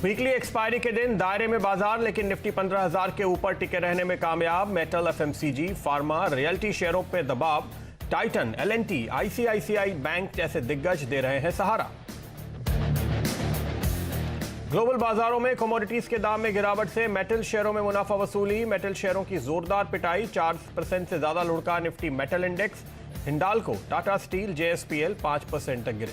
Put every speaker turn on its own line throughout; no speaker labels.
Weekly expiry के दिन दायरे में बाजार, लेकिन निफ्टी 15,000 के ऊपर टिके रहने में कामयाब। मेटल, एफएमसीजी, फार्मा, रियल्टी शेयरों पे दबाव। टाइटन, एलएनटी, आईसीआईसीआई बैंक जैसे दिग्गज दे रहे हैं सहारा। ग्लोबल बाजारों में कमोडिटीज के दाम में गिरावट से मेटल शेयरों में मुनाफा वसूली। मेटल शेयरों की जोरदार पिटाई, 4% से ज्यादा लुढ़का Nifty metal index. Hindalco, Tata steel, JSPL 5% तक गिरे।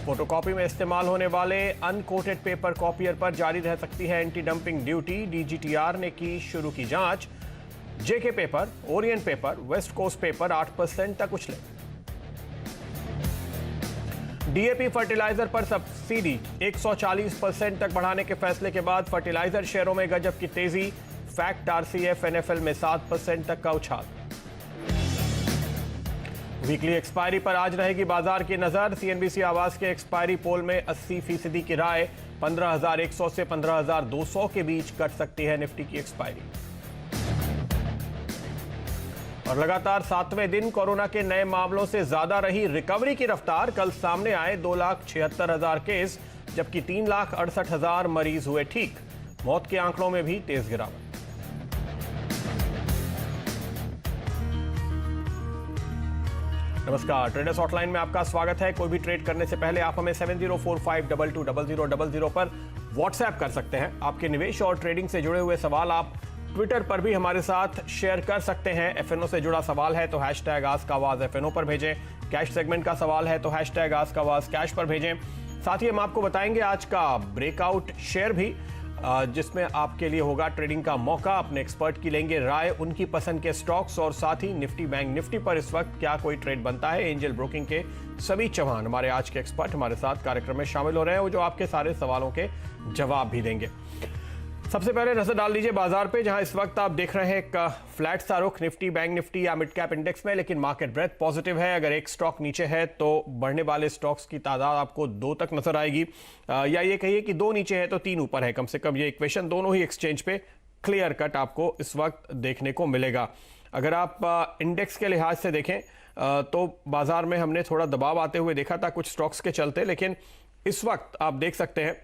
फोटोकॉपी में इस्तेमाल होने वाले अनकोटेड पेपर कॉपियर पर जारी रह सकती है एंटी डंपिंग ड्यूटी। डीजीटीआर ने की शुरू की जांच। JK paper, Orient paper, West Coast paper 8% तक उछले। डीएपी फर्टिलाइजर पर सब्सिडी 140% तक बढ़ाने के फैसले के बाद फर्टिलाइजर शेयरों में गजब की तेजी। फैक्ट, आरसीएफ, एनएफएल में 7% तक का उछाल। वीकली एक्सपायरी पर आज रहेगी बाजार की नजर। सीएनबीसी आवास के एक्सपायरी पोल में 80% की राय। 15,100 से 15,200 के बीच कट सकती है निफ्टी की एक्सपायरी। और लगातार 7वें दिन कोरोना के नए मामलों से ज्यादा रही रिकवरी की रफ्तार। कल सामने आए 2,76,000 केस, जबकि 3,68,000 मरीज हुए ठीक। मौत के आंकड़ों में भी तेज गिरावट। नमस्कार, ट्रेडर्स हॉटलाइन में आपका स्वागत है। कोई भी ट्रेड करने से पहले आप हमें 7045220000 पर व्हाट्सएप कर सकते हैं। आपके निवेश और ट्रेडिंग से जुड़े हुए सवाल आप ट्विटर पर भी हमारे साथ शेयर कर सकते हैं। एफएनओ से जुड़ा सवाल है तो #AskAwaz एफएनओ पर भेजें। कैश सेगमेंट का सवाल है तो #AskAwaz कैश पर भेजें। साथ ही हम आपको बताएंगे आज का ब्रेकआउट शेयर भी, जिसमें आपके लिए होगा ट्रेडिंग का मौका। अपने एक्सपर्ट की लेंगे राय, उनकी पसंद के स्टॉक्स और साथ ही निफ्टी बैंक निफ्टी पर इस वक्त क्या कोई ट्रेड बनता है। एंजल ब्रोकिंग के सभी चौहान हमारे आज के एक्सपर्ट हमारे साथ कार्यक्रम में शामिल हो रहे हैं, वो जो आपके सारे सवालों के जवाब भी देंगे। सबसे पहले नजर डाल लीजिए बाजार पे, जहां इस वक्त आप देख रहे हैं एक फ्लैट सा रुख निफ्टी बैंक निफ्टी या मिड कैप इंडेक्स में, लेकिन मार्केट ब्रेथ पॉजिटिव है। अगर एक स्टॉक नीचे है तो बढ़ने वाले स्टॉक्स की तादाद आपको 2 तक नजर आएगी, या ये कहिए कि 2 नीचे है तो 3 ऊपर है। कम से कम ये इक्वेशन दोनों ही एक्सचेंज पे क्लियर कट आपको इस वक्त देखने को मिलेगा। अगर आप इंडेक्स के लिहाज से देखें तो बाजार में हमने थोड़ा दबाव आते हुए देखा था कुछ स्टॉक्स के चलते, लेकिन इस वक्त आप देख सकते हैं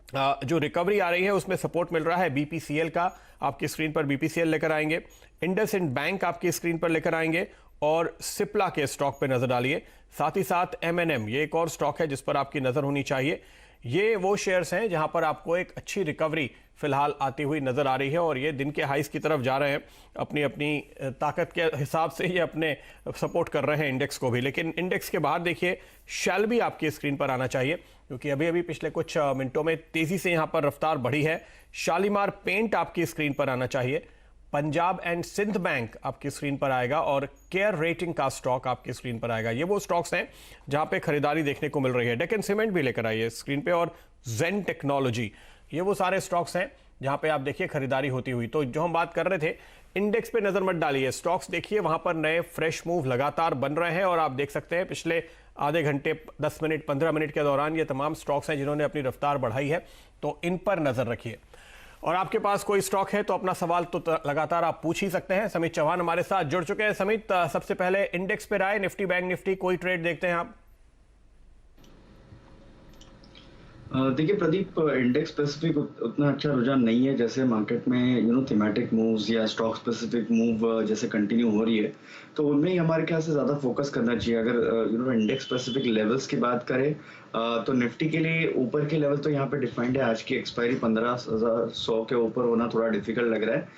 जो रिकवरी आ रही है उसमें सपोर्ट मिल रहा है बीपीसीएल का। आपकी स्क्रीन पर बीपीसीएल लेकर आएंगे, इंडसइंड बैंक आपकी स्क्रीन पर लेकर आएंगे, और सिप्ला के स्टॉक पे नजर डालिए। साथ ही साथ एमएनएम, ये एक और स्टॉक है जिस पर आपकी नजर होनी चाहिए। ये वो शेयर्स हैं जहां पर आपको एक अच्छी रिकवरी फिलहाल आती हुई नजर आ रही है, और ये दिन के हाइस की तरफ जा रहे हैं। अपनी अपनी ताकत के हिसाब से ये अपने सपोर्ट कर रहे हैं इंडेक्स को भी। लेकिन इंडेक्स के बाहर देखिए, शेल भी आपकी स्क्रीन पर आना चाहिए, क्योंकि अभी अभी पिछले कुछ मिनटों में तेजी से यहां पर रफ्तार बढ़ी है। शालीमार पेंट आपकी स्क्रीन पर आना चाहिए। पंजाब एंड सिंध बैंक आपकी स्क्रीन पर आएगा, और केयर रेटिंग का स्टॉक आपकी स्क्रीन पर आएगा। ये वो स्टॉक्स हैं जहां पे खरीदारी देखने को मिल रही है। डेक्कन सीमेंट भी लेकर आइए स्क्रीन पे, और जेन टेक्नोलॉजी, ये वो सारे स्टॉक्स हैं जहां पे आप देखिए खरीदारी होती हुई। तो जो हम बात कर रहे थे, इंडेक्स पे नजर मत डालिए, स्टॉक्स देखिए, वहां पर नए फ्रेश मूव लगातार बन रहे हैं। और आप देख सकते हैं पिछले आधे घंटे, 10 मिनट, 15 मिनट के दौरान ये तमाम स्टॉक्स हैं जिन्होंने अपनी रफ्तार बढ़ाई है, तो इन पर नजर रखिए। और आपके पास कोई स्टॉक है तो अपना सवाल तो लगातार आप पूछ ही सकते हैं। समित चौहान हमारे साथ जुड़ चुके हैं। समित, सबसे पहले इंडेक्स पे राय, निफ्टी बैंक निफ्टी कोई ट्रेड देखते हैं आप?
देखिए प्रदीप, इंडेक्स स्पेसिफिक उतना अच्छा रुझान नहीं है जैसे मार्केट में थीमेटिक मूव्स या स्टॉक स्पेसिफिक मूव जैसे कंटिन्यू हो रही है, तो उनमें ही हमारे ख्याल से ज़्यादा फोकस करना चाहिए। अगर इंडेक्स स्पेसिफिक लेवल्स की बात करें तो निफ्टी के लिए ऊपर के लेवल तो यहाँ पे डिफाइंड है। आज की एक्सपायरी 15,100 के ऊपर होना थोड़ा डिफिकल्ट लग रहा है,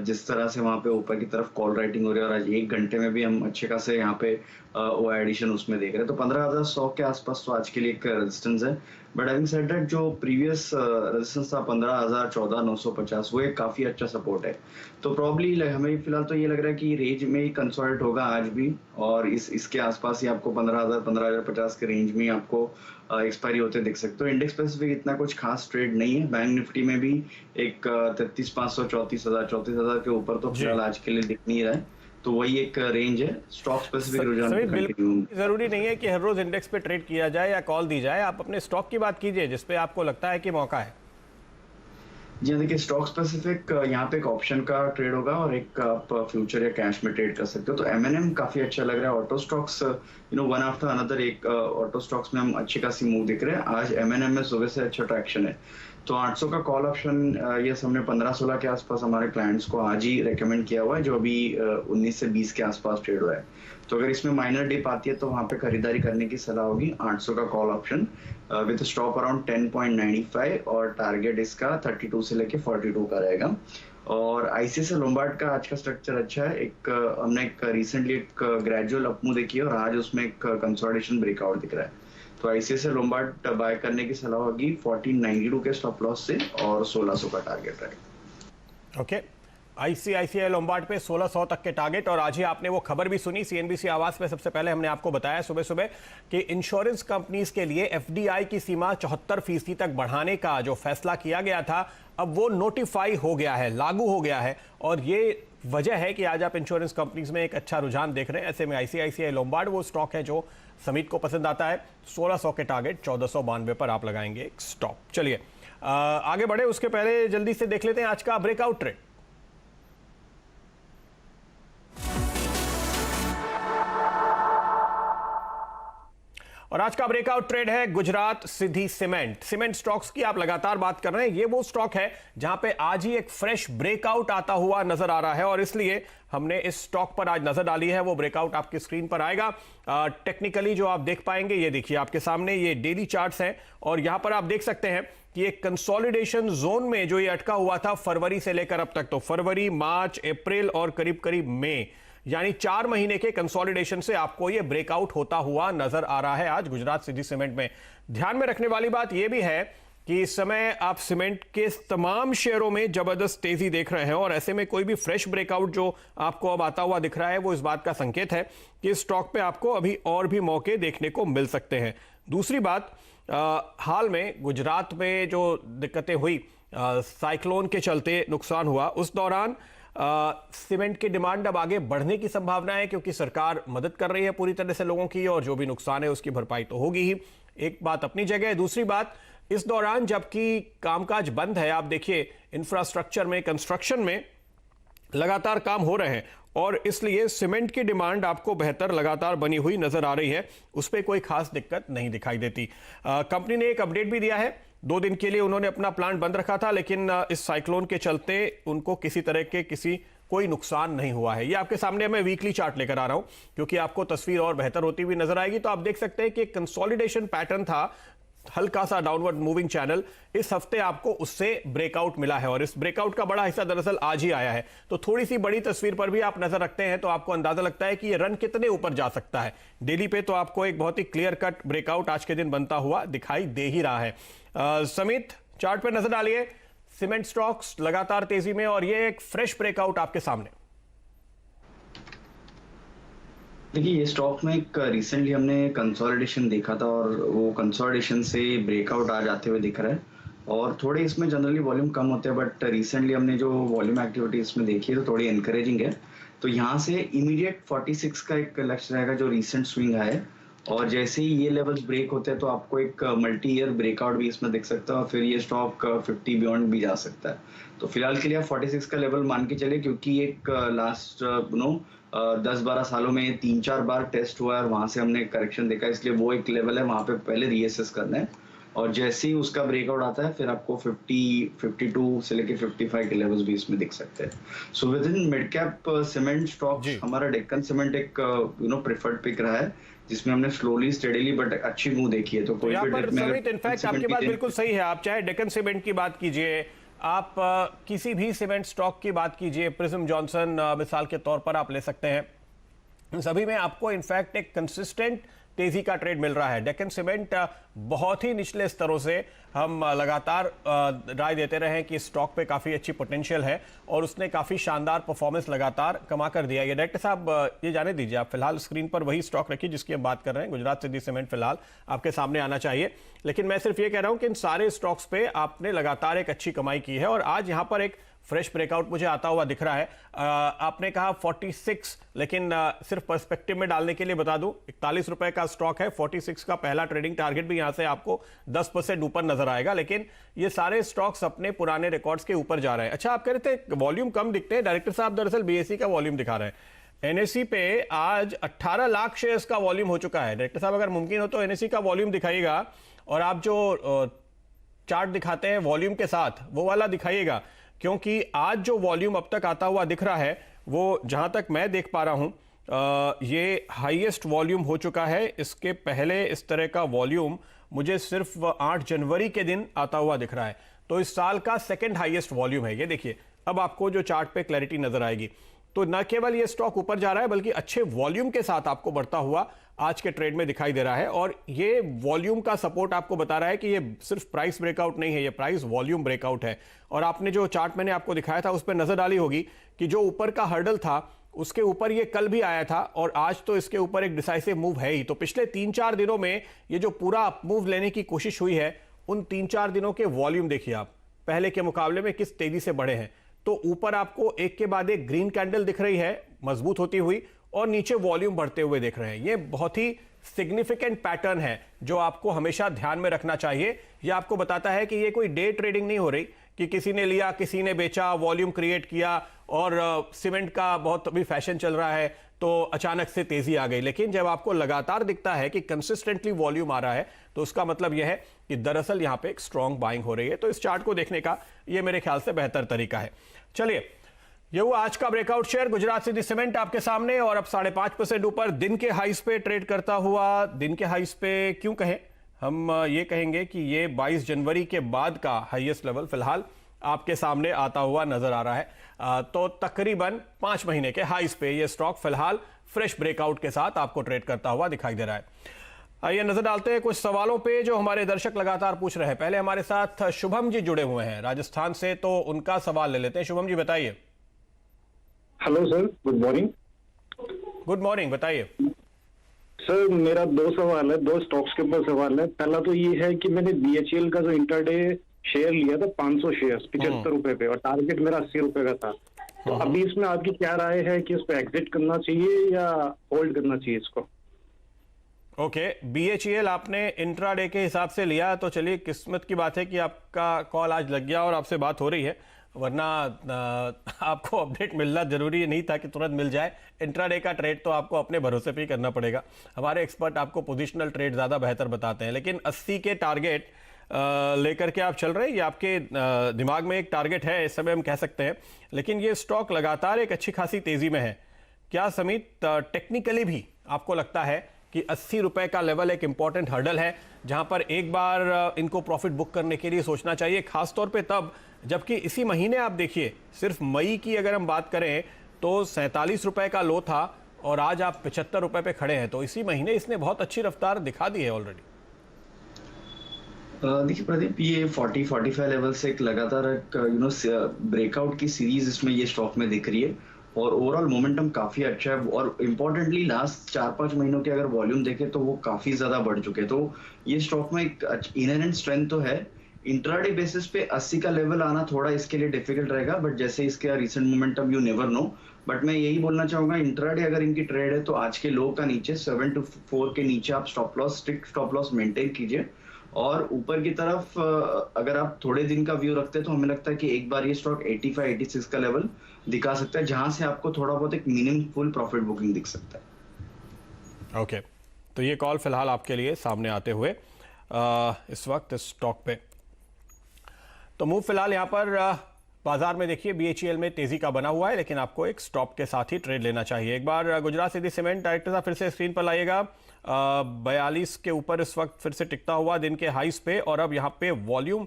जिस तरह से वहाँ पे ऊपर की तरफ कॉल राइटिंग हो रही है, और आज 1 घंटे में भी हम अच्छे खासे यहाँ पे वो एडिशन उसमें देख रहे हैं। तो 15,100 के आसपास तो आज के लिए एक रेजिस्टेंस है। बट हैविंग सेड दैट, जो प्रीवियस रेजिस्टेंस था 15,000, 14,950, वो एक काफी अच्छा सपोर्ट है। तो प्रॉब्ली हमें फिलहाल तो ये लग रहा है कि रेंज में ही कंसोलिडेट होगा आज भी, और इसके आसपास ही आपको 15,000, 15,050 के रेंज में आपको एक्सपायरी होते देख सकते हो। इंडेक्स स्पेसिफिक इतना कुछ खास ट्रेड नहीं है। बैंक निफ्टी में भी एक 33,500, 34,000 के ऊपर तो फिलहाल आज के लिए दिख नहीं रहा है। तो वही एक रेंज है। स्टॉक स्पेसिफिक रुझान
जरूरी नहीं है कि हर रोज इंडेक्स पे ट्रेड किया जाए या कॉल दी जाए। आप अपने स्टॉक की बात कीजिए जिसपे आपको लगता है कि मौका है।
जी हाँ, देखिए स्टॉक स्पेसिफिक यहाँ पे एक ऑप्शन का ट्रेड होगा और एक आप फ्यूचर या कैश में ट्रेड कर सकते हो। तो एमएनएम काफी अच्छा लग रहा है। Auto stocks one after another एक ऑटो स्टॉक्स में हम अच्छी खासी मूव दिख रहे हैं। आज एमएनएम में सुबह से अच्छा ट्रैक्शन है। तो 800 का कॉल ऑप्शन ये हमने 15-16 के आसपास हमारे क्लाइंट्स को आज ही रेकमेंड किया हुआ है, जो अभी 19 से 20 के आसपास ट्रेड हुआ है। तो अगर इसमें माइनर डिप आती है तो वहां पे खरीदारी करने की सलाह होगी। 800 का call option with stop around 10.95 और टारगेट इसका 32 से लेके 42 का रहेगा। और आईसीआईसीआई लोम्बार्ड का आज का स्ट्रक्चर अच्छा है। हमने एक रिसेंटली एक ग्रेजुअल अपमूव देखी है और आज उसमें एक कंसोलिडेशन ब्रेकआउट दिख रहा है। तो आईसीआईसीआई लोम्बार्ड बाय करने की सलाह होगी 1492 के स्टॉप लॉस से और 1600 का टारगेट रहेगा।
ओके, आईसीआईसीआई लोम्बार्ड पे 1600 तक के टारगेट। और आज ही आपने वो खबर भी सुनी सीएनबीसी आवाज पे, सबसे पहले हमने आपको बताया सुबह सुबह कि इंश्योरेंस कंपनीज के लिए एफडीआई की सीमा 74% तक बढ़ाने का जो फैसला किया गया था, अब वो नोटिफाई हो गया है, लागू हो गया है। और ये वजह है कि आज आप इंश्योरेंस कंपनीज में एक अच्छा रुझान देख रहे हैं। ऐसे में आईसीआईसीआई लोम्बार्ड वो स्टॉक है जो समित को पसंद आता है। 1600 के टारगेट 1492 पर आप लगाएंगे एक स्टॉप। चलिए आगे बढ़े, उसके पहले जल्दी से देख लेते हैं आज का ब्रेकआउट ट्रेड। और आज का ब्रेकआउट ट्रेड है गुजरात सिद्धि सीमेंट। सीमेंट स्टॉक्स की आप लगातार बात कर रहे हैं, ये वो स्टॉक है जहां पे आज ही एक फ्रेश ब्रेकआउट आता हुआ नजर आ रहा है और इसलिए हमने इस स्टॉक पर आज नजर डाली है। वो ब्रेकआउट आपकी स्क्रीन पर आएगा। टेक्निकली जो आप देख पाएंगे, ये देखिए आपके सामने ये डेली चार्ट्स हैं और यहां पर आप देख सकते हैं कि एक कंसोलिडेशन जोन में जो ये अटका हुआ था फरवरी से लेकर अब तक, तो फरवरी, मार्च, अप्रैल और करीब करीब मई, यानी 4 महीने के कंसोलिडेशन से आपको यह ब्रेकआउट होता हुआ नजर आ रहा है आज गुजरात सिद्धि सीमेंट में। ध्यान में रखने वाली बात यह भी है कि इस समय आप सीमेंट के तमाम शेयरों में जबरदस्त तेजी देख रहे हैं और ऐसे में कोई भी फ्रेश ब्रेकआउट जो आपको अब आता हुआ दिख रहा है वो इस बात का संकेत है कि इस स्टॉक पे आपको अभी और भी मौके देखने को मिल सकते हैं। दूसरी बात, हाल में गुजरात में जो दिक्कतें हुई, साइक्लोन के चलते नुकसान हुआ, उस दौरान सीमेंट की डिमांड अब आगे बढ़ने की संभावना है क्योंकि सरकार मदद कर रही है पूरी तरह से लोगों की और जो भी नुकसान है उसकी भरपाई तो होगी ही। एक बात अपनी जगह है। दूसरी बात, इस दौरान जबकि कामकाज बंद है, आप देखिए इंफ्रास्ट्रक्चर में, कंस्ट्रक्शन में लगातार काम हो रहे हैं और इसलिए सीमेंट की डिमांड आपको बेहतर लगातार बनी हुई नजर आ रही है। उस पर कोई खास दिक्कत नहीं दिखाई देती। कंपनी ने एक अपडेट भी दिया है। 2 दिन के लिए उन्होंने अपना प्लांट बंद रखा था, लेकिन इस साइक्लोन के चलते उनको किसी तरह के कोई नुकसान नहीं हुआ है। ये आपके सामने मैं वीकली चार्ट लेकर आ रहा हूं क्योंकि आपको तस्वीर और बेहतर होती हुई नजर आएगी। तो आप देख सकते हैं कि एक कंसोलिडेशन पैटर्न था, हल्का सा डाउनवर्ड मूविंग चैनल, इस हफ्ते आपको उससे ब्रेकआउट मिला है और इस ब्रेकआउट का बड़ा हिस्सा दरअसल आज ही आया है। तो थोड़ी सी बड़ी तस्वीर पर भी आप नजर रखते हैं तो आपको अंदाजा लगता है कि ये रन कितने ऊपर जा सकता है। डेली पे तो आपको एक बहुत ही क्लियर कट ब्रेकआउट आज के दिन बनता हुआ दिखाई दे ही रहा है। समित, चार्ट पर नजर डालिए, सीमेंट स्टॉक्स लगातार तेजी में और ये एक फ्रेश ब्रेकआउट आपके सामने।
देखिए ये स्टॉक में एक रिसेंटली हमने कंसोलिडेशन देखा था और वो कंसोलिडेशन से ब्रेकआउट आ जाते हुए दिख रहा है और थोड़े इसमें जनरली वॉल्यूम कम होते हैं, बट रिसेंटली हमने जो वॉल्यूम एक्टिविटी इसमें देखी है तो थोड़ी एनकरेजिंग है। तो यहाँ से इमीडिएट 46 का एक लक्ष्य रहेगा जो रिसेंट स्विंग है और जैसे ही ये लेवल्स ब्रेक होते हैं तो आपको एक मल्टी ईयर ब्रेकआउट भी इसमें दिख सकता है और फिर ये स्टॉक 50 बियॉन्ड भी जा सकता है। तो फिलहाल के लिए आप 46 का लेवल मान के चले क्योंकि एक लास्ट 10-12 सालों में 3-4 बार टेस्ट हुआ है और वहां से हमने करेक्शन देखा, इसलिए वो एक लेवल है, वहां पे पहले रीएसेस करना है और जैसे ही उसका ब्रेकआउट आता है फिर आपको 50, 52 से लेके 55 के लेवल्स भी इसमें दिख सकते हैं। So with in mid cap cement stocks हमारा डेक्कन सीमेंट एक प्रेफर्ड पिक रहा है जिसमें हमने स्लोली स्टेडीली बट अच्छी मूव देखी है। तो कोई भी डेट में
इनफैक्ट आपकी बात बिल्कुल सही है। आप चाहे डेक्कन सीमेंट की बात कीजिए, आप किसी भी सीमेंट स्टॉक की बात कीजिए, प्रिज्म जॉनसन मिसाल के तौर पर आप ले सकते हैं, सभी में आपको इनफैक्ट एक कंसिस्टेंट तेजी का ट्रेड मिल रहा है। डेक्कन सीमेंट बहुत ही निचले स्तरों से हम लगातार राय देते रहे कि स्टॉक पे काफ़ी अच्छी पोटेंशियल है और उसने काफ़ी शानदार परफॉर्मेंस लगातार कमा कर दिया है। डायरेक्टर साहब ये जाने दीजिए, आप फिलहाल स्क्रीन पर वही स्टॉक रखिए जिसकी हम बात कर रहे हैं, गुजरात सिद्धि सीमेंट फिलहाल आपके सामने आना चाहिए। लेकिन मैं सिर्फ ये कह रहा हूं कि इन सारे स्टॉक्स पे आपने लगातार एक अच्छी कमाई की है और आज यहाँ पर एक फ्रेश ब्रेकआउट मुझे आता हुआ दिख रहा है। आपने कहा 46, लेकिन सिर्फ पर्सपेक्टिव में डालने के लिए बता दूं 41 रुपए का स्टॉक है। 46 का पहला ट्रेडिंग टारगेट भी यहां से आपको 10% ऊपर नजर आएगा, लेकिन ये सारे स्टॉक्स अपने पुराने रिकॉर्ड्स के ऊपर जा रहे हैं। अच्छा, आप कह रहे थे वॉल्यूम कम दिखते हैं, डायरेक्टर साहब दरअसल बीएसई का वॉल्यूम दिखा रहे हैं। एनएसई पे आज 18 लाख शेयर्स का वॉल्यूम हो चुका है। डायरेक्टर साहब अगर मुमकिन हो तो एनएसई का वॉल्यूम दिखाइएगा, और आप जो चार्ट दिखाते हैं वॉल्यूम के साथ वो वाला दिखाइएगा, क्योंकि आज जो वॉल्यूम अब तक आता हुआ दिख रहा है वो जहां तक मैं देख पा रहा हूं ये हाईएस्ट वॉल्यूम हो चुका है। इसके पहले इस तरह का वॉल्यूम मुझे सिर्फ 8 जनवरी के दिन आता हुआ दिख रहा है, तो इस साल का सेकंड हाईएस्ट वॉल्यूम है ये। देखिए अब आपको जो चार्ट पे क्लैरिटी नजर आएगी, तो न केवल ये स्टॉक ऊपर जा रहा है बल्कि अच्छे वॉल्यूम के साथ आपको बढ़ता हुआ आज के ट्रेड में दिखाई दे रहा है। और ये वॉल्यूम का सपोर्ट आपको बता रहा है कि ये सिर्फ प्राइस ब्रेकआउट नहीं है, ये प्राइस वॉल्यूम ब्रेकआउट है। और आपने जो चार्ट मैंने आपको दिखाया था उस पर नजर डाली होगी कि जो ऊपर का हर्डल था उसके ऊपर ये कल भी आया था, और आज तो इसके ऊपर एक डिसाइसिव मूव है ही। तो पिछले 3-4 दिनों में ये जो पूरा अप मूव लेने की कोशिश हुई है, उन 3-4 दिनों के वॉल्यूम देखिए आप, पहले के मुकाबले में किस तेजी से बढ़े हैं। तो ऊपर आपको एक के बाद एक ग्रीन कैंडल दिख रही है मजबूत होती हुई, और नीचे वॉल्यूम बढ़ते हुए देख रहे हैं। ये बहुत ही सिग्निफिकेंट पैटर्न है जो आपको हमेशा ध्यान में रखना चाहिए। ये आपको बताता है कि ये कोई डे ट्रेडिंग नहीं हो रही कि किसी ने लिया किसी ने बेचा, वॉल्यूम क्रिएट किया, और सीमेंट का बहुत अभी फैशन चल रहा है तो अचानक से तेजी आ गई। लेकिन जब आपको लगातार दिखता है कि कंसिस्टेंटली वॉल्यूम आ रहा है, तो उसका मतलब यह है कि दरअसल यहां पे एक स्ट्रॉन्ग बाइंग हो रही है। तो इस चार्ट को देखने का यह मेरे ख्याल से बेहतर तरीका है। चलिए, यह हुआ आज का breakout share. Gujarat city cement आपके सामने, और अब 5.5% ऊपर दिन के हाइस पे ट्रेड करता हुआ। दिन के हाइस पे क्यों कहें, हम ये कहेंगे कि ये 22 जनवरी के बाद का हाईएस्ट लेवल फिलहाल आपके सामने आता हुआ नजर आ रहा है। तो तकरीबन 5 महीने के हाइस पे ये स्टॉक फिलहाल फ्रेश ब्रेकआउट के साथ आपको ट्रेड करता हुआ दिखाई दे रहा है। आइए नजर डालते हैं कुछ सवालों पे जो हमारे दर्शक लगातार पूछ रहे हैं। पहले हमारे साथ शुभम जी जुड़े हुए हैं राजस्थान से, तो उनका सवाल ले लेते हैं। शुभम जी बताइए।
Hello sir, good morning.
Good morning, बताइए
सर। मेरा 2 सवाल है, 2 स्टॉक्स के ऊपर सवाल है। पहला तो ये है कि मैंने बीएचईएल का जो इंटरडे शेयर लिया था 500 शेयर 75 रुपए पे, और टारगेट मेरा 80 रुपए का था। तो अभी इसमें आपकी क्या राय है कि इसको एग्जिट करना चाहिए या होल्ड करना चाहिए इसको?
ओके, बीएचईएल आपने इंट्राडे के हिसाब से लिया, तो चलिए किस्मत की बात है कि आपका कॉल आज लग गया और आपसे बात हो रही है, वरना आपको अपडेट मिलना जरूरी नहीं था कि तुरंत मिल जाए। इंट्राडे का ट्रेड तो आपको अपने भरोसे पे ही करना पड़ेगा। हमारे एक्सपर्ट आपको पोजिशनल ट्रेड ज़्यादा बेहतर बताते हैं। लेकिन 80 के टारगेट लेकर के आप चल रहे हैं, ये आपके दिमाग में एक टारगेट है इस समय हम कह सकते हैं। लेकिन ये स्टॉक लगातार एक अच्छी खासी तेज़ी में है। क्या समित टेक्निकली भी आपको लगता है कि 80 रुपए का लेवल एक इंपॉर्टेंट हर्डल है जहां पर एक बार इनको प्रॉफिट बुक करने के लिए सोचना चाहिए, खासतौर पे तब जबकि इसी महीने आप देखिए, सिर्फ मई की अगर हम बात करें तो 47 रुपए का लो था और आज आप 75 रुपए पे खड़े हैं। तो इसी महीने इसने बहुत अच्छी रफ्तार दिखा दी है ऑलरेडी।
देखिए प्रदीप, ये 40-45 लेवल से एक लगातार एक ब्रेकआउट की सीरीज इसमें ये स्टॉक में दिख रही है, और ओवरऑल मोमेंटम काफी अच्छा है। और इम्पोर्टेंटली लास्ट 4-5 महीनों के अगर वॉल्यूम देखें तो वो काफी ज्यादा बढ़ चुके हैं। तो ये स्टॉक में एक इनहेरेंट स्ट्रेंथ तो है। इंट्राडे बेसिस पे 80 का लेवल आना थोड़ा इसके लिए डिफिकल्ट रहेगा, बट जैसे इसका recent momentum you never know. But मैं यही बोलना चाहूंगा, इंट्राडे अगर इनकी ट्रेड है तो आज के लो का नीचे 7 to 4 के नीचे आप स्ट्रिक्ट स्टॉप लॉस मेंटेन कीजिए, और ऊपर की तरफ अगर आप थोड़े दिन का व्यू रखते हैं तो हमें लगता है कि एक बार ये स्टॉक 85-86 का लेवल दिखा सकता है, जहां से आपको थोड़ा बहुत एक मीनिंगफुल प्रॉफिट बुकिंग दिख सकता है।
ओके, तो ये कॉल फिलहाल आपके लिए सामने आते हुए इस वक्त इस स्टॉक पे तो मूव फिलहाल यहां पर बाजार में देखिए बीएचईएल में तेजी का बना हुआ है, लेकिन आपको एक स्टॉप के साथ ही ट्रेड लेना चाहिए। एक बार गुजरात सिटी सीमेंट डायरेक्टर साहब फिर से स्क्रीन पर लाइएगा। 42 के ऊपर इस वक्त फिर से टिकता हुआ दिन के हाइस पे, और अब यहाँ पे वॉल्यूम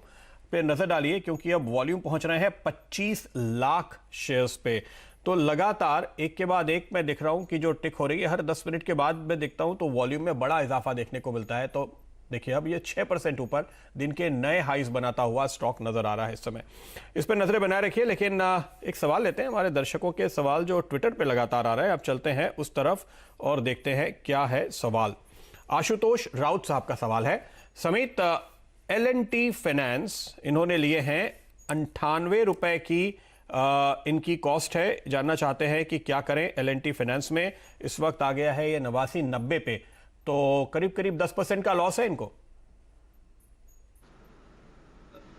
पे नजर डालिए क्योंकि अब वॉल्यूम पहुंच रहे हैं 25 लाख शेयर्स पे। तो लगातार एक के बाद एक मैं दिख रहा हूं कि जो टिक हो रही है, हर 10 मिनट के बाद मैं देखता हूं तो वॉल्यूम में बड़ा इजाफा देखने को मिलता है। तो देखिए अब ये 6% ऊपर दिन के नए हाइस बनाता हुआ स्टॉक नजर आ रहा है इस समय। इस पर नजरें बनाए रखिए। लेकिन एक सवाल लेते हैं, हमारे दर्शकों के सवाल जो ट्विटर पे लगातार आ रहे हैं। अब चलते हैं उस तरफ और देखते हैं क्या है सवाल। आशुतोष राउत साहब का सवाल है, समित L&T फाइनेंस इन्होंने लिए हैं 98 रुपए की इनकी कॉस्ट है, जानना चाहते हैं कि क्या करें। L&T फाइनेंस में इस वक्त आ गया है ये 89.90 पे, तो करीब करीब 10% का लॉस है इनको।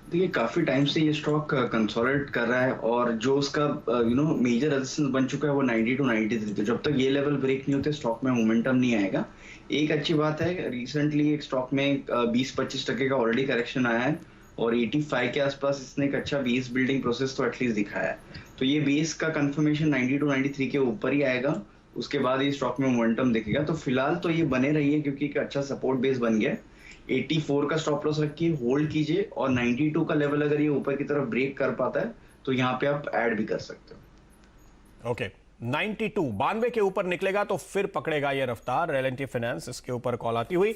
देखिए काफी टाइम से ये स्टॉक कंसोलिडेट कर रहा है और जो उसका मेजर रेजिस्टेंस बन चुका है वो 90 टू 93 थे। जब तक ये लेवल ब्रेक नहीं होते स्टॉक में मोमेंटम नहीं आएगा। एक अच्छी बात है, रिसेंटली एक स्टॉक में 20-25% का ऑलरेडी करेक्शन आया है और 85 के आसपास इसने एक अच्छा बेस बिल्डिंग प्रोसेस तो एटलीस्ट दिखाया है। तो ये बेस का कंफर्मेशन 90 टू 93 के ऊपर ही आएगा, उसके बाद ये स्टॉक में मोमेंटम दिखेगा। तो फिलहाल तो ये बने रही है क्योंकि एक अच्छा सपोर्ट बेस बन गया है। 84 का स्टॉप लॉस रखिए, होल्ड कीजिए और 92 का लेवल अगर ये ऊपर की तरफ ब्रेक कर पाता है तो यहाँ पे आप ऐड भी कर सकते हो।
ओके, 92 के ऊपर निकलेगा तो फिर पकड़ेगा ये रफ्तार L&T फाइनेंस, इसके ऊपर कॉल आती हुई।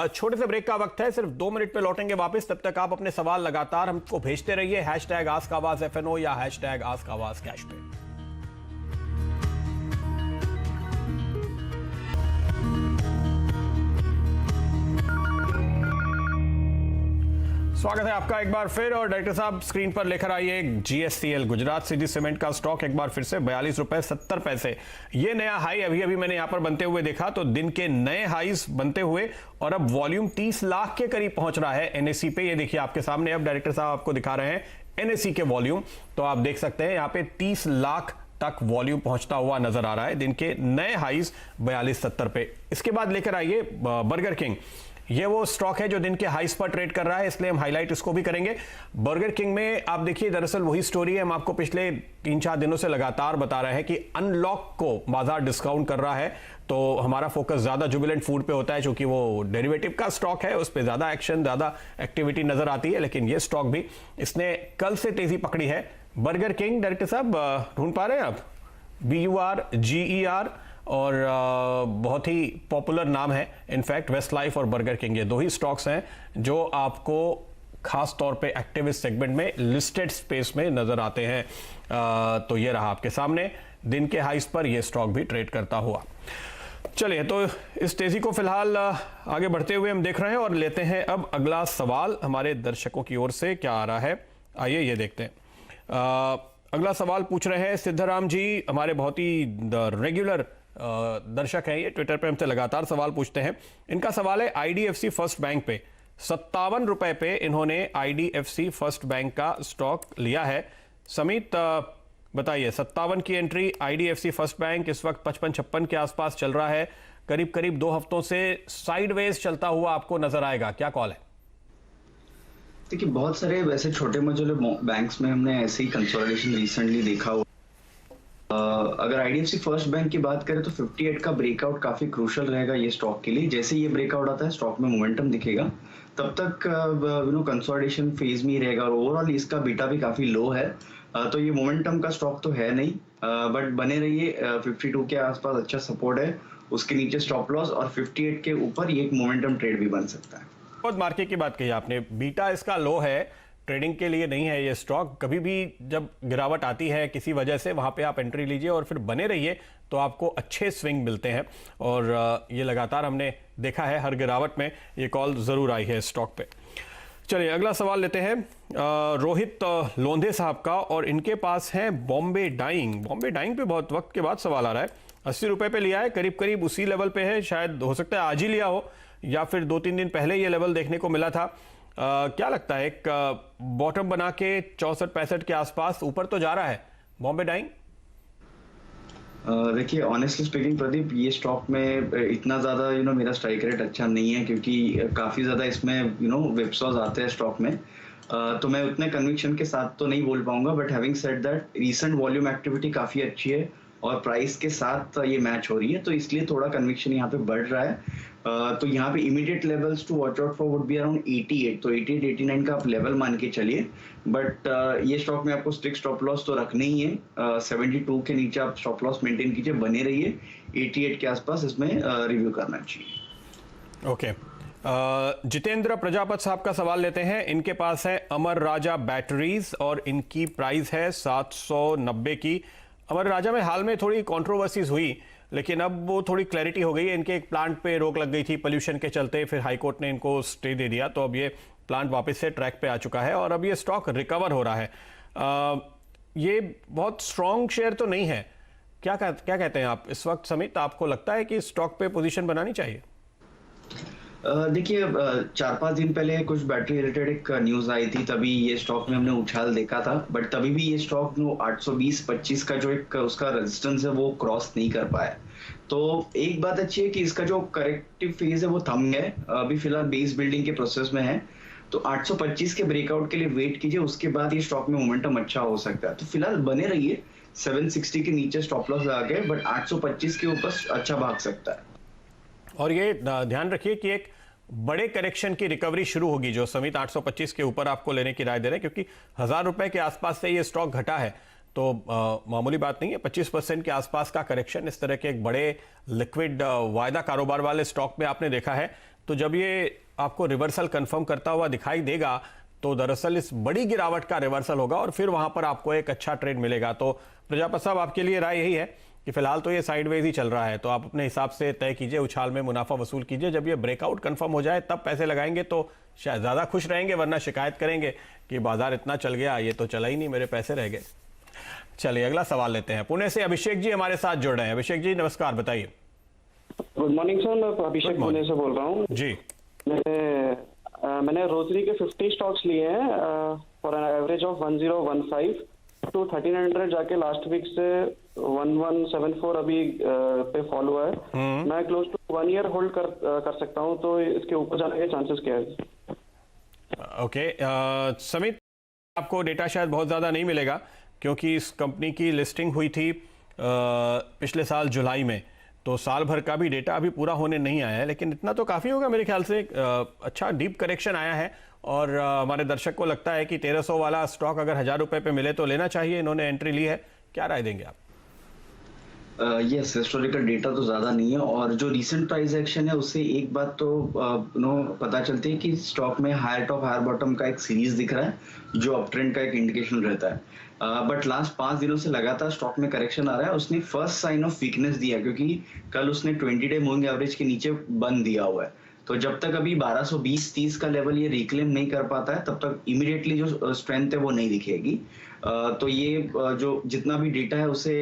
छोटे से ब्रेक का वक्त है, सिर्फ 2 मिनट पे लौटेंगे वापस। तब तक आप अपने सवाल लगातार हमको भेजते रहिए, #AskAwazFNO या #AskAwazCash पे। स्वागत है आपका एक बार फिर। और डायरेक्टर साहब स्क्रीन पर लेकर आइए GSCL गुजरात सिटी सीमेंट का स्टॉक एक बार फिर से 42 रुपए 70 पैसे। ये नया हाई अभी अभी मैंने यहां पर बनते हुए देखा, तो दिन के नए हाईज बनते हुए और अब वॉल्यूम 30 लाख के करीब पहुंच रहा है NSE पे। ये देखिए आपके सामने, अब डायरेक्टर साहब आपको दिखा रहे हैं NSE के वॉल्यूम, तो आप देख सकते हैं यहां पे 30 लाख तक वॉल्यूम पहुंचता हुआ नजर आ रहा है। दिन के नए हाईज 42.70 पे। इसके बाद लेकर आइए बर्गर किंग। ये वो स्टॉक है जो दिन के हाईस पर ट्रेड कर रहा है, इसलिए हम हाईलाइट इसको भी करेंगे। बर्गर किंग में आप देखिए दरअसल वही स्टोरी है, हम आपको पिछले 3-4 दिनों से लगातार बता रहे हैं कि अनलॉक को बाजार डिस्काउंट कर रहा है, तो हमारा फोकस ज्यादा जुबिलेंट फूड पे होता है क्योंकि वो डेरिवेटिव का स्टॉक है, उस पर ज्यादा एक्शन, ज्यादा एक्टिविटी नजर आती है। लेकिन ये स्टॉक भी इसने कल से तेजी पकड़ी है। बर्गर किंग, डायरेक्टर साहब ढूंढ पा रहे हैं आप? BURGER और बहुत ही पॉपुलर नाम है इनफैक्ट, वेस्ट लाइफ और बर्गर किंग, ये 2 ही स्टॉक्स हैं जो आपको खास तौर पे एक्टिविस्ट सेगमेंट में लिस्टेड स्पेस में नजर आते हैं। तो ये रहा आपके सामने, दिन के हाइस पर ये स्टॉक भी ट्रेड करता हुआ। चलिए, तो इस तेजी को फिलहाल आगे बढ़ते हुए हम देख रहे हैं और लेते हैं अब अगला सवाल हमारे दर्शकों की ओर से क्या आ रहा है, आइए ये देखते हैं। अगला सवाल पूछ रहे हैं सिद्धाराम जी, हमारे बहुत ही रेगुलर दर्शक हैं, ये ट्विटर पे हमसे लगातार सवाल पूछते हैं। इनका सवाल है IDFC फर्स्ट बैंक पे 57 रुपए पे इन्होंने IDFC फर्स्ट बैंक का स्टॉक लिया है। समित बताइए, 57 की एंट्री IDFC फर्स्ट बैंक इस वक्त 55-56 के आसपास चल रहा है, करीब करीब 2 हफ्तों से साइडवेज चलता हुआ आपको नजर आएगा, क्या कॉल है?
देखिए बहुत सारे वैसे छोटे मझोले बैंक्स में हमने ऐसे ही कंसोलिडेशन रिसेंटली देखा हुआ। अगर IDFC फर्स्ट बैंक की बात करें तो 58 का ब्रेकआउट काफी क्रूशल रहेगा ये स्टॉक के लिए। जैसे ये ब्रेकआउट आता है स्टॉक में मोमेंटम दिखेगा, तब तक कंसोलिडेशन फेज में ही रहेगा और ओवरऑल इसका बीटा भी काफी लो है। तो ये मोमेंटम का स्टॉक तो है नहीं, बट बने रहिए। 52 के आसपास अच्छा सपोर्ट है, उसके नीचे स्टॉप लॉस और 58 के ऊपर ये एक मोमेंटम ट्रेड भी बन सकता है।
बहुत मार्केट की बात कही आपने, बीटा इसका लो है, ट्रेडिंग के लिए नहीं है ये स्टॉक। कभी भी जब गिरावट आती है किसी वजह से, वहां पे आप एंट्री लीजिए और फिर बने रहिए तो आपको अच्छे स्विंग मिलते हैं। और ये लगातार हमने देखा है, हर गिरावट में ये कॉल जरूर आई है स्टॉक पे। चलिए अगला सवाल लेते हैं रोहित लोंधे साहब का, और इनके पास है बॉम्बे डाइंग। बॉम्बे डाइंग पे बहुत वक्त के बाद सवाल आ रहा है। 80 रुपए पे लिया है, करीब करीब उसी लेवल पे है, शायद हो सकता है आज ही लिया हो या फिर 2-3 दिन पहले ये लेवल देखने को मिला था। क्या लगता है, एक बॉटम बना के 64-65 के आसपास ऊपर तो जा रहा है बॉम्बे डाइंग?
देखिए ऑनेस्टली स्पीकिंग प्रदीप, ये स्टॉक में इतना ज्यादा मेरा स्ट्राइक रेट अच्छा नहीं है क्योंकि काफी ज्यादा इसमें विपसॉज आते हैं स्टॉक में। तो मैं उतने कन्विक्शन के साथ तो नहीं बोल पाऊंगा, but having said that recent volume activity काफी अच्छी है और प्राइस के साथ ये मैच हो रही है, तो इसलिए थोड़ा कन्विक्शन यहाँ पे बढ़ रहा है। तो यहाँ पे immediate levels to watch out for would be around 88, तो 88-89 का आप लेवल मान के चलिए। बट ये स्टॉक में आपको स्ट्रिक्ट स्टॉप लॉस तो रखने ही है। 72 के नीचे आप स्टॉप लॉस मेंटेन कीजिए, बने रहिए। 88 के आसपास इसमें रिव्यू करना चाहिए।
ओके, जितेंद्र प्रजापत साहब का सवाल लेते हैं। इनके पास है अमर राजा बैटरीज और इनकी प्राइस है 790 की। अमर राजा में हाल में थोड़ी कंट्रोवर्सीज हुई, लेकिन अब वो थोड़ी क्लैरिटी हो गई है। इनके एक प्लांट पे रोक लग गई थी पोल्यूशन के चलते, फिर हाईकोर्ट ने इनको स्टे दे दिया, तो अब ये प्लांट वापस से ट्रैक पे आ चुका है और अब ये स्टॉक रिकवर हो रहा है। ये बहुत स्ट्रॉन्ग शेयर तो नहीं है, क्या कहते हैं आप इस वक्त समित? आपको लगता है कि स्टॉक पे पोजीशन बनानी चाहिए?
देखिए 4-5 दिन पहले कुछ बैटरी रिलेटेड एक न्यूज आई थी, तभी ये स्टॉक में हमने उछाल देखा था, बट तभी भी ये स्टॉक 820-25 का जो एक उसका रेजिस्टेंस है वो क्रॉस नहीं कर पाया। तो एक बात अच्छी है कि इसका जो करेक्टिव फेज है वो थम गया है, अभी फिलहाल बेस बिल्डिंग के प्रोसेस में है। तो 825 के ब्रेकआउट के लिए वेट कीजिए, उसके बाद ये स्टॉक में मोमेंटम अच्छा हो सकता है। तो फिलहाल बने रहिए 760 के नीचे स्टॉप लॉस लगा के, बट 825 के ऊपर अच्छा भाग सकता है।
और ये ध्यान रखिए कि एक बड़े करेक्शन की रिकवरी शुरू होगी जो समित 825 के ऊपर आपको लेने की राय दे रहे हैं, क्योंकि 1000 रुपए के आसपास से ये स्टॉक घटा है, तो मामूली बात नहीं है। 25% के आसपास का करेक्शन इस तरह के एक बड़े लिक्विड वायदा कारोबार वाले स्टॉक में आपने देखा है। तो जब ये आपको रिवर्सल कंफर्म करता हुआ दिखाई देगा तो दरअसल इस बड़ी गिरावट का रिवर्सल होगा और फिर वहां पर आपको एक अच्छा ट्रेड मिलेगा। तो प्रजापत साहब, आपके लिए राय यही है कि फिलहाल तो ये साइडवेज ही चल रहा है, तो आप अपने हिसाब से तय कीजिए, उछाल में मुनाफा वसूल कीजिए। जब ये ब्रेकआउट कंफर्म हो जाए तब पैसे लगाएंगे तो शायद ज्यादा खुश रहेंगे, वरना शिकायत करेंगे कि बाजार इतना चल गया, ये तो चला ही नहीं, मेरे पैसे रह गए। चलिए अगला सवाल लेते हैं। पुणे से अभिषेक जी हमारे साथ जुड़ रहे हैं। अभिषेक जी नमस्कार, बताइए।
गुड मॉर्निंग सर, मैं अभिषेक पुणे से बोल रहा हूँ
जी।
मैंने रोजरी के 50 स्टॉक्स लिए हैं for an average of 1015 to 1300 जाके लास्ट वीक से 1174 अभी पे फॉल हुआ है। मैं क्लोज टू 1 ईयर होल्ड कर सकता हूँ, तो इसके ऊपर जाने के चांसेस क्या है?
ओके समित, आपको डेटा शायद बहुत ज़्यादा नहीं मिलेगा क्योंकि इस कंपनी की लिस्टिंग हुई थी पिछले साल जुलाई में, तो साल भर का भी डेटा अभी पूरा होने नहीं आया है, लेकिन इतना तो काफ़ी होगा मेरे ख्याल से। अच्छा डीप करेक्शन आया है और हमारे दर्शक को लगता है कि 1300 वाला स्टॉक अगर 1000 रुपए पे मिले तो लेना चाहिए। इन्होंने एंट्री ली है, क्या राय देंगे आप?
यस, हिस्टोरिकल डेटा तो ज्यादा नहीं है और जो रीसेंट प्राइस एक्शन है उससे एक बात तो पता चलती है कि स्टॉक में हायर टॉप हायर बॉटम का एक सीरीज दिख रहा है जो अप ट्रेंड का एक इंडिकेशन रहता है। बट लास्ट 5 दिनों से लगातार स्टॉक में करेक्शन आ रहा है। उसने फर्स्ट साइन ऑफ वीकनेस दिया क्योंकि कल उसने 20 डे मूविंग एवरेज के नीचे बंद दिया हुआ है। तो जब तक अभी 1220-30 का लेवल ये रिक्लेम नहीं कर पाता है तब तक इमीडिएटली जो स्ट्रेंथ है वो नहीं दिखेगी। तो ये जो जितना भी डेटा है उसे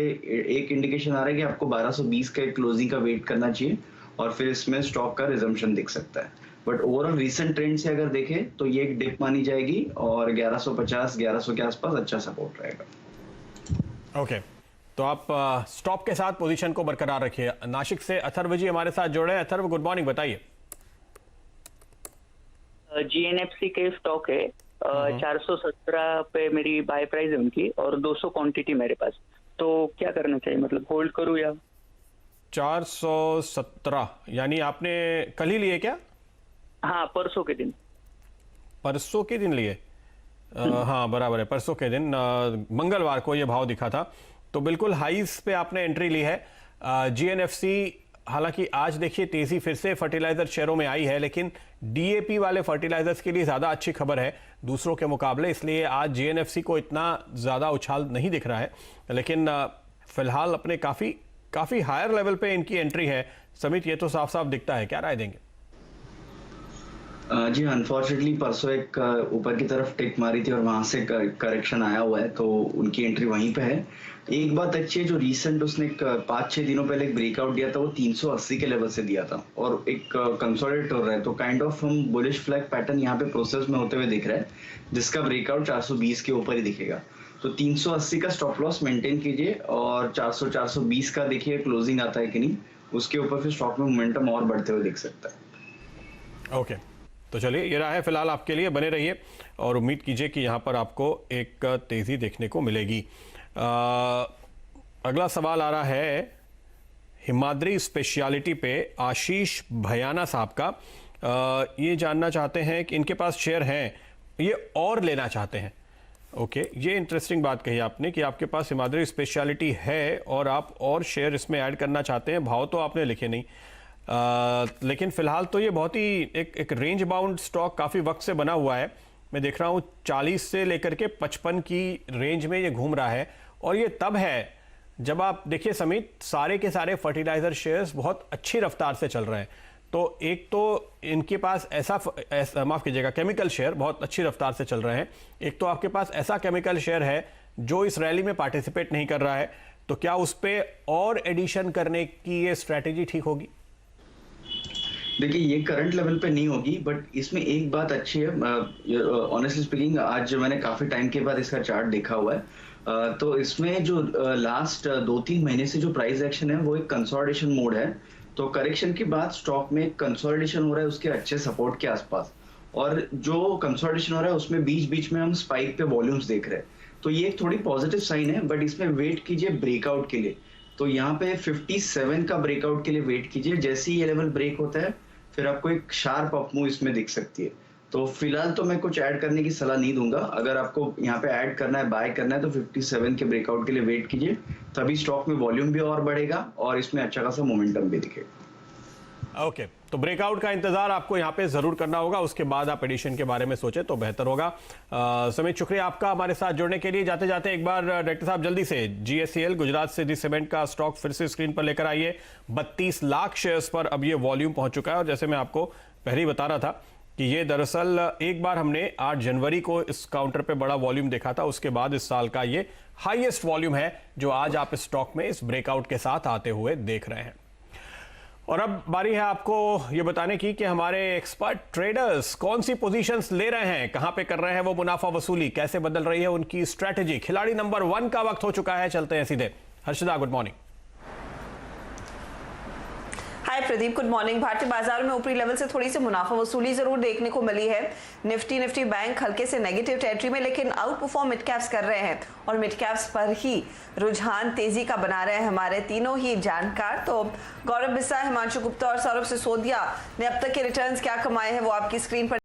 एक इंडिकेशन आ रहा है कि आपको 1220 के क्लोजिंग का वेट करना चाहिए और फिर इसमें स्टॉक का रिजम्पशन दिख सकता है। बट ओवरऑल रीसेंट ट्रेंड से अगर देखें तो ये एक डिप मानी जाएगी और 1150-1100 के आसपास अच्छा सपोर्ट रहेगा।
ओके, तो आप स्टॉप के साथ पोजीशन को बरकरार रखिए। नासिक से अथर्व जी हमारे साथ जुड़े हैं। अथर्व, गुड मॉर्निंग, बताइए।
GNFC के स्टॉक है 417 पे मेरी बाय प्राइस है उनकी और 200 क्वांटिटी मेरे पास, तो क्या करना चाहिए? मतलब होल्ड करूं या?
417 यानी आपने कल ही लिए क्या?
हाँ, परसों के दिन।
परसों के दिन लिए? हाँ बराबर है, परसों के दिन मंगलवार को ये भाव दिखा था, तो बिल्कुल हाईस पे आपने एंट्री ली है। GNFC हालांकि आज देखिए तेजी फिर से फर्टिलाइजर शेयरों में आई है, लेकिन DAP वाले फर्टिलाइजर्स के लिए ज्यादा अच्छी खबर है दूसरों के मुकाबले, इसलिए आज GNFC को इतना ज्यादा उछाल नहीं दिख रहा है। लेकिन फिलहाल अपने काफी हायर लेवल पे इनकी एंट्री है। समित, ये तो साफ साफ दिखता है, क्या राय देंगे?
जी, अनफॉर्चुनेटली परसों एक ऊपर की तरफ टिक मारी थी और वहां से करेक्शन आया हुआ है, तो उनकी एंट्री वहीं पे है। एक बात अच्छी है, जो रीसेंट उसने 5-6 दिनों पहले एक ब्रेकआउट दिया था वो 380 के लेवल से दिया था और एक कंसोलिडेट हो रहा है, तो काइंड ऑफ हम बुलिश फ्लैग पैटर्न यहाँ पे प्रोसेस में होते हुए दिख रहा है, जिसका ब्रेकआउट 420 के ऊपर ही दिखेगा। तो 380 का स्टॉप लॉस मेंटेन कीजिए और 400-420 का देखिए क्लोजिंग आता है कि नहीं, उसके ऊपर फिर स्टॉक में मोमेंटम और बढ़ते हुए दिख सकता है।
ओके, तो चलिए ये रहा है फिलहाल आपके लिए, बने रहिए और उम्मीद कीजिए कि यहाँ पर आपको एक तेजी देखने को मिलेगी। अगला सवाल आ रहा है हिमाद्री स्पेशलिटी पे आशीष भयाना साहब का। ये जानना चाहते हैं कि इनके पास शेयर हैं, ये और लेना चाहते हैं। ओके, ये इंटरेस्टिंग बात कही आपने कि आपके पास हिमाद्री स्पेशलिटी है और आप और शेयर इसमें ऐड करना चाहते हैं। भाव तो आपने लिखे नहीं, लेकिन फिलहाल तो ये बहुत ही एक रेंज बाउंड स्टॉक काफ़ी वक्त से बना हुआ है। मैं देख रहा हूँ 40 से लेकर के 55 की रेंज में ये घूम रहा है और ये तब है जब आप देखिए समित, सारे के सारे फर्टिलाइजर शेयर्स बहुत अच्छी रफ्तार से चल रहे हैं। तो एक तो इनके पास ऐसा माफ़ कीजिएगा, केमिकल शेयर बहुत अच्छी रफ्तार से चल रहे हैं। एक तो आपके पास ऐसा केमिकल शेयर है जो इस रैली में पार्टिसिपेट नहीं कर रहा है, तो क्या उस पर और एडिशन करने की ये स्ट्रैटेजी ठीक होगी?
देखिए, ये करंट लेवल पे नहीं होगी, बट इसमें एक बात अच्छी है। ऑनेस्टली स्पीकिंग, आज मैंने काफी टाइम के बाद इसका चार्ट देखा हुआ है, तो इसमें जो लास्ट 2-3 महीने से जो प्राइस एक्शन है वो एक कंसोलिडेशन मोड है। तो करेक्शन के बाद स्टॉक में कंसोलिडेशन हो रहा है उसके अच्छे सपोर्ट के आसपास, और जो कंसोलिडेशन हो रहा है उसमें बीच बीच में हम स्पाइक पे वॉल्यूम्स देख रहे हैं, तो ये एक थोड़ी पॉजिटिव साइन है। बट इसमें वेट कीजिए ब्रेकआउट के लिए, तो यहाँ पे 57 का ब्रेकआउट के लिए वेट कीजिए। जैसे ही ये लेवल ब्रेक होता है फिर आपको एक शार्प अप मूव इसमें दिख सकती है। तो फिलहाल तो मैं कुछ ऐड करने की सलाह नहीं दूंगा। अगर आपको यहाँ पे ऐड करना है, बाय करना है, तो 57 के ब्रेकआउट के लिए वेट कीजिए, तभी स्टॉक में वॉल्यूम भी और बढ़ेगा और इसमें अच्छा खासा मोमेंटम भी दिखेगा।
ओके, तो ब्रेकआउट का इंतजार आपको यहाँ पे जरूर करना होगा, उसके बाद आप एडिशन के बारे में सोचें तो बेहतर होगा। समित, शुक्रिया आपका हमारे साथ जुड़ने के लिए। जाते जाते एक बार डायरेक्टर साहब जल्दी से GSCL गुजरात सिटी सीमेंट का स्टॉक फिर से स्क्रीन पर लेकर आइए। 32 लाख शेयर्स पर अब ये वॉल्यूम पहुंच चुका है, और जैसे मैं आपको पहले ही बता रहा था कि ये दरअसल एक बार हमने 8 जनवरी को इस काउंटर पे बड़ा वॉल्यूम देखा था, उसके बाद इस साल का ये हाईएस्ट वॉल्यूम है जो आज आप इस स्टॉक में इस ब्रेकआउट के साथ आते हुए देख रहे हैं। और अब बारी है आपको ये बताने की कि हमारे एक्सपर्ट ट्रेडर्स कौन सी पोजीशंस ले रहे हैं, कहां पे कर रहे हैं वो मुनाफा वसूली, कैसे बदल रही है उनकी स्ट्रैटेजी। खिलाड़ी नंबर 1 का वक्त हो चुका है, चलते हैं सीधे। Harshada, good morning.
Hi Pradeep, good morning. भारतीय बाजार में ऊपरी लेवल से थोड़ी सी मुनाफा वसूली जरूर देखने को मिली है। निफ्टी बैंक हल्के से नेगेटिव टेरिटरी में, लेकिन आउट परफॉर्म मिड कैप्स कर रहे हैं, और मिड कैप्स पर ही रुझान तेजी का बना रहे हैं हमारे तीनों ही जानकार। तो गौरव बिस्सा, हिमांशु गुप्ता और सौरभ सिसोदिया ने अब तक के रिटर्न्स क्या कमाए हैं वो आपकी स्क्रीन पर